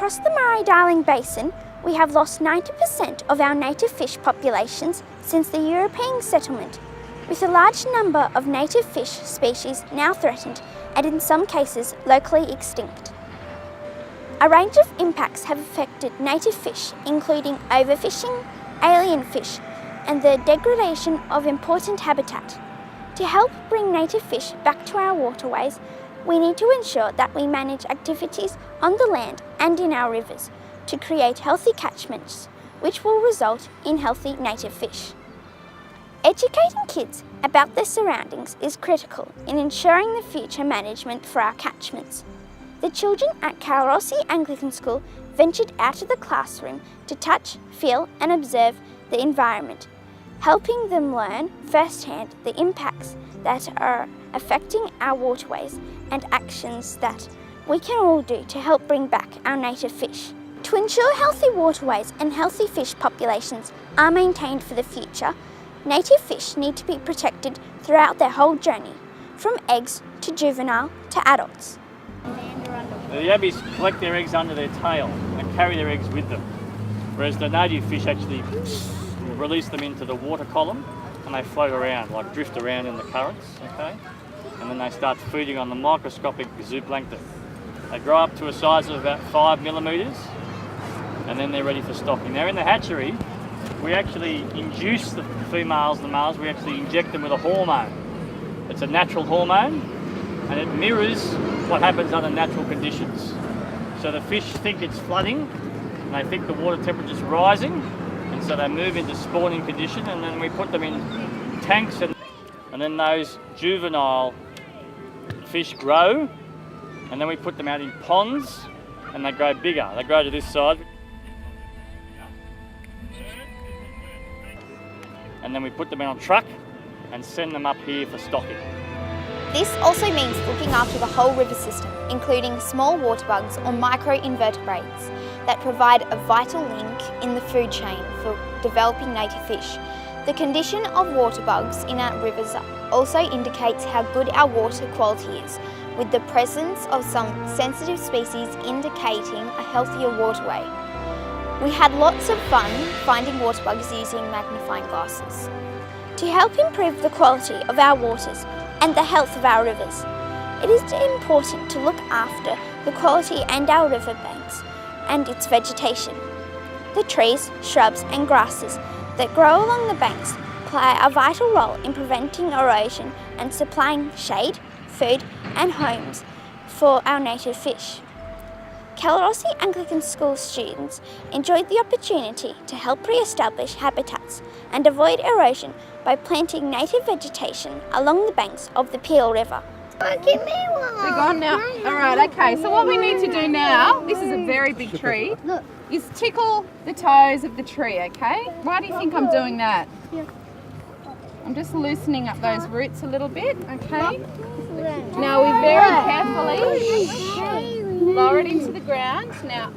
Across the Murray-Darling Basin, we have lost 90% of our native fish populations since the European settlement, with a large number of native fish species now threatened and in some cases locally extinct. A range of impacts have affected native fish, including overfishing, alien fish, and the degradation of important habitat. To help bring native fish back to our waterways, we need to ensure that we manage activities on the land and in our rivers to create healthy catchments, which will result in healthy native fish. Educating kids about their surroundings is critical in ensuring the future management for our catchments. The children at Calrossy Anglican School ventured out of the classroom to touch, feel and observe the environment, helping them learn firsthand the impacts that are affecting our waterways and actions that we can all do to help bring back our native fish. To ensure healthy waterways and healthy fish populations are maintained for the future, native fish need to be protected throughout their whole journey, from eggs to juvenile to adults. The yabbies collect their eggs under their tail and carry their eggs with them, whereas the native fish actually release them into the water column and they float around, like drift around in the currents, okay? And then they start feeding on the microscopic zooplankton. They grow up to a size of about 5 millimetres and then they're ready for stocking. Now in the hatchery, we actually induce the females and the males, we actually inject them with a hormone. It's a natural hormone and it mirrors what happens under natural conditions. So the fish think it's flooding and they think the water temperature's rising, and so they move into spawning condition, and then we put them in tanks and then those juvenile fish grow, and then we put them out in ponds and they grow bigger. They grow to this size. And then we put them in on a truck and send them up here for stocking. This also means looking after the whole river system, including small water bugs or microinvertebrates that provide a vital link in the food chain for developing native fish. The condition of water bugs in our rivers also indicates how good our water quality is, with the presence of some sensitive species indicating a healthier waterway. We had lots of fun finding water bugs using magnifying glasses. To help improve the quality of our waters and the health of our rivers, it is important to look after the quality and our riverbanks and its vegetation. The trees, shrubs and grasses that grow along the banks play a vital role in preventing erosion and supplying shade, food and homes for our native fish. Calrossy Anglican School students enjoyed the opportunity to help re-establish habitats and avoid erosion by planting native vegetation along the banks of the Peel River. Give me one. We're gone now. All right, okay. So what we need to do now, this is a very big tree, is tickle the toes of the tree, okay? Why do you think I'm doing that? I'm just loosening up those roots a little bit, okay? Now we very carefully lower it into the ground. Now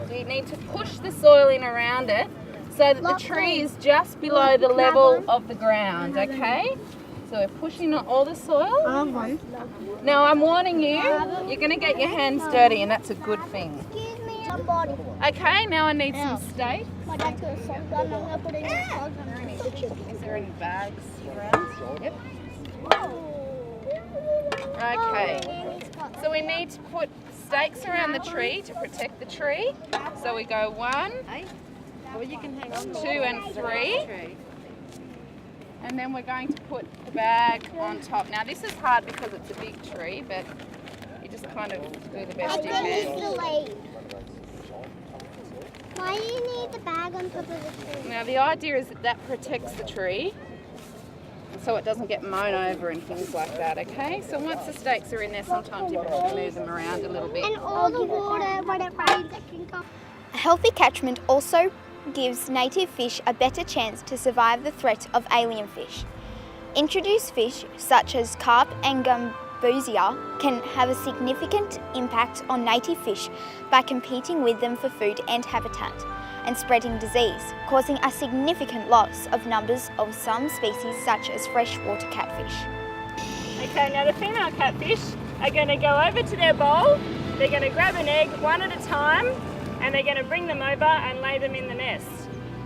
we need to push the soil in around it so that the tree is just below the level of the ground, okay? So we're pushing on all the soil. Now I'm warning you, you're going to get your hands dirty and that's a good thing. Okay, now I need some steak. Is there any bags around? Yep. Okay, so we need to put stakes around the tree to protect the tree. So we go 1, 2 and 3. And then we're going to put the bag on top. Now this is hard because it's a big tree, but you just kind of do the best you can. Why do you need the bag on top of the tree? Now the idea is that protects the tree so it doesn't get mown over and things like that, okay? So once the stakes are in there, sometimes you have to move them around a little bit. And all the water, when it rains, it can go. A healthy catchment also gives native fish a better chance to survive the threat of alien fish. Introduced fish such as carp and gambusia can have a significant impact on native fish by competing with them for food and habitat and spreading disease, causing a significant loss of numbers of some species such as freshwater catfish. Okay, now the female catfish are going to go over to their bowl, they're going to grab an egg one at a time and they're going to bring them over and lay them in the nest.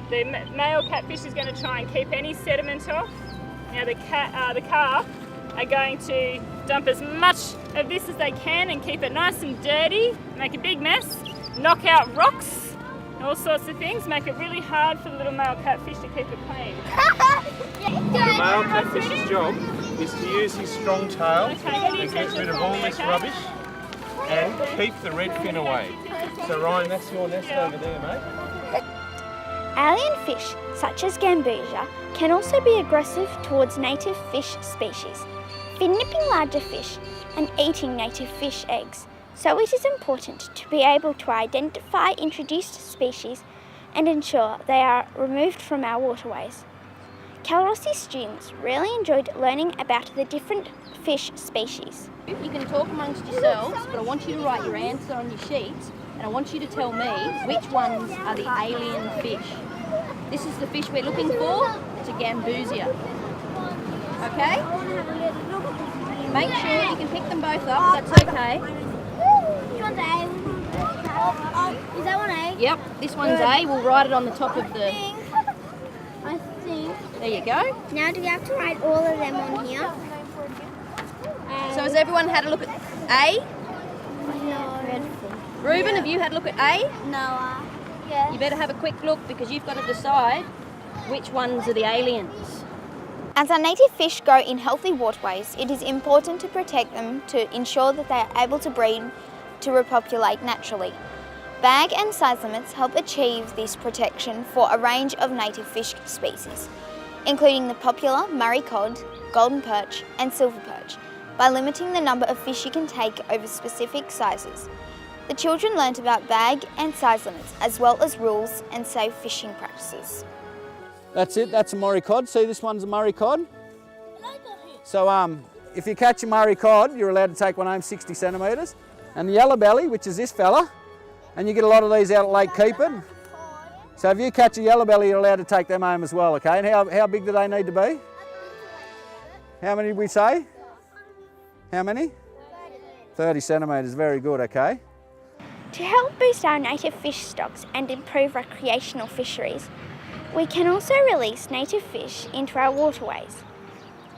The male catfish is going to try and keep any sediment off. Now the calf are going to dump as much of this as they can and keep it nice and dirty, make a big mess, knock out rocks, all sorts of things, make it really hard for the little male catfish to keep it clean. The male catfish's job is to use his strong tail and get rid of all this rubbish and keep the red fin away. So Ryan, that's your nest over there, mate. Alien fish, such as gambusia, can also be aggressive towards native fish species, fin-nipping larger fish and eating native fish eggs. So it is important to be able to identify introduced species and ensure they are removed from our waterways. Calrossy students really enjoyed learning about the different fish species. You can talk amongst yourselves, but I want you to write your answer on your sheets, and I want you to tell me which ones are the alien fish. This is the fish we're looking for. It's a gambusia. Okay? Make sure you can pick them both up, that's okay. Which one's A? Is that one A? Yep, this one's A. We'll write it on the top of the... I think. There you go. Now do we have to write all of them on here? So has everyone had a look at A? No. Reuben, have you had a look at A? No. Yes. You better have a quick look because you've got to decide which ones are the aliens. As our native fish grow in healthy waterways, it is important to protect them to ensure that they are able to breed to repopulate naturally. Bag and size limits help achieve this protection for a range of native fish species, including the popular Murray cod, golden perch and silver perch, by limiting the number of fish you can take over specific sizes. The children learnt about bag and size limits as well as rules and safe fishing practices. That's it, that's a Murray cod. See, this one's a Murray cod. So if you catch a Murray cod, you're allowed to take one home 60 centimetres. And the yellow belly, which is this fella, and you get a lot of these out at Lake Keeping. So if you catch a yellow belly, you're allowed to take them home as well, okay? And how big do they need to be? How many did we say? How many? 30 centimetres, very good, okay. To help boost our native fish stocks and improve recreational fisheries, we can also release native fish into our waterways.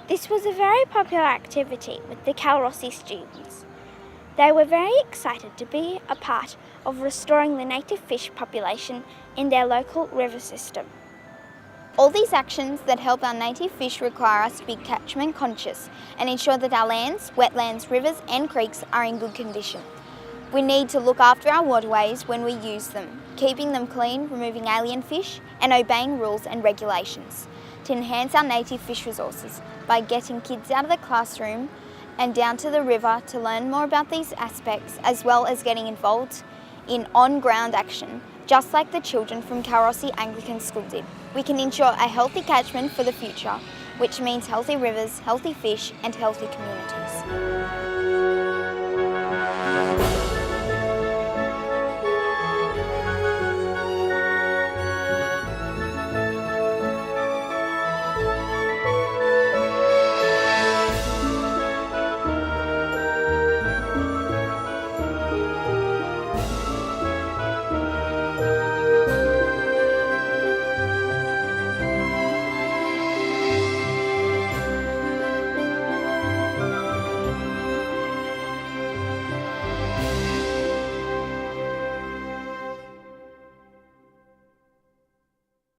This was a very popular activity with the Calrossy students. They were very excited to be a part of restoring the native fish population in their local river system. All these actions that help our native fish require us to be catchment conscious and ensure that our lands, wetlands, rivers and creeks are in good condition. We need to look after our waterways when we use them, keeping them clean, removing alien fish and obeying rules and regulations to enhance our native fish resources by getting kids out of the classroom and down to the river to learn more about these aspects, as well as getting involved in on-ground action, just like the children from Calrossy Anglican School did. We can ensure a healthy catchment for the future, which means healthy rivers, healthy fish and healthy communities.